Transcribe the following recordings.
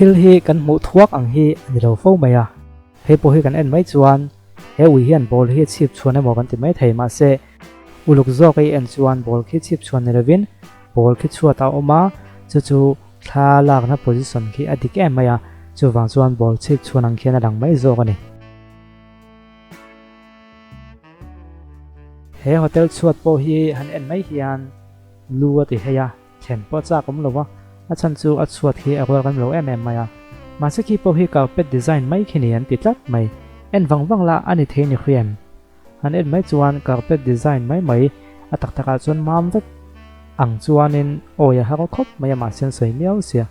thil hi kan mu thuak ang hi ani lo fo mai a he po hi kan en mai chuan he ui hian ball hi chip chuan emaw kan ti mai thei ma se uluk zawk ei en chuan ball khi chip chuan nervin ball khi chuat a oma chu thla lakna position khi adik em mai a chu wang chuan ball chip chuan ang khian a dang mai zawk ani he hotel chuat po hi han en mai hian lua ti heya chen po cha kom lowa a chan chu a chuat hi a gol kan lo em mai a ma se ki po hi carpet design mai khini an ti tlat mai en wang la ani the ni khriam han en mai chuan carpet design mai a tak taka chuan mam vek ang chuanin oya ha ko khop mai ma sen soi miau sia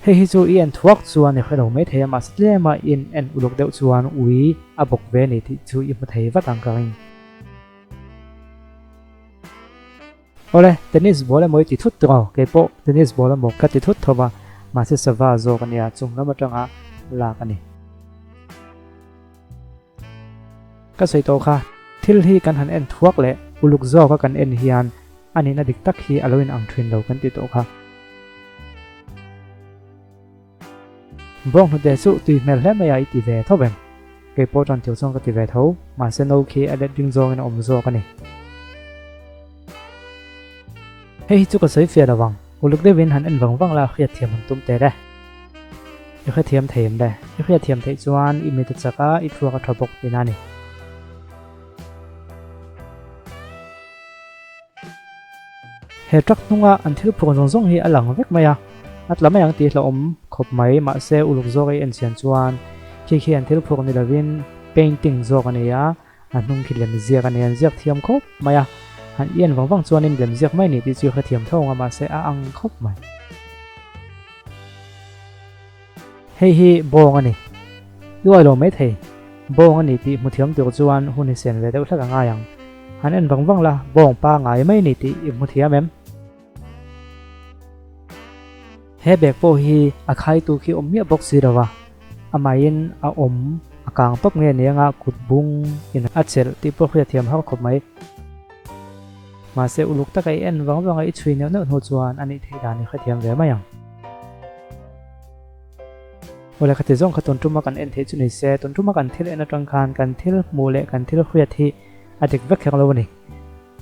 hi chu i en thuak chuan ni khelo mai thei ma slema in en uluk deuh chuan ui a bok ve ni ti chu i ma thei wat ang kain ole tennis ball moi ti thut tro ke po tennis ball mo ka ti thut thoba ma se sawa zo kania chung lama tanga la kani ka sei to kha thil hi kan han en thuak le uluk zo ka kan en hian ani na dik tak hi aloin ang thrin lo kan ti to kha bong no de su ti mel hle mai ai ti ve thoben ke po tan tiu song ka ti ve tho ma se no khi adet ding zong in om zo kani hei chu ka sei fia da wang uluk de win han en wang la khia thiam han tum te re i khia thiam them de i khia thiam thei chuan i me ta chaka i thua ka thabok ina ni he trak nunga an thil phur zong zong hi alang vek maya atlamai ang ti hla om khop mai ma se uluk zo ei en sian chuan khi an thil phur ni lovin painting zo kania anung khilem zia kanian ziak thiam khop maya han ien wang chuan in lem ziak mai ni ti chu kha thiam thonga ma se a ang khop mai hi bong ani loi lo mai thei bong ani ti mu thiam tur chuan hun hi sen ve deuh thlaka nga yang han en wang la bong pa ngai mai ni ti mu thiam em he bek po hi a khai tu khi om mia box si rawa amain a om akang pap nge ne nga kutbung in a chel ti po khia thiam ha khop mai ma se uluk ta kai en wang ai chui ne no chuan ani thei da ni kha thiam ve ma yang ola khate zong khaton tuma kan en the chu ni se ton tuma kan thil en atang khan kan thil mule kan thil khriat hi adik vek khang lo ni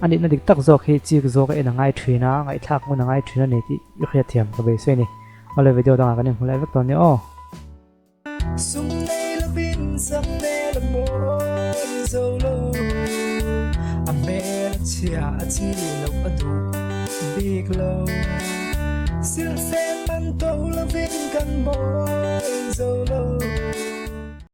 ani na dik tak zo khi chi zo ka en ngai thina ngai thak mu ngai thina ni ti i khriat thiam ka be se ni ola video dang kan mulai vek ton ni o sum nei la bin sam ne la mo zo lo a me chia a chi lo a du big lo sil se man to la bin kan mo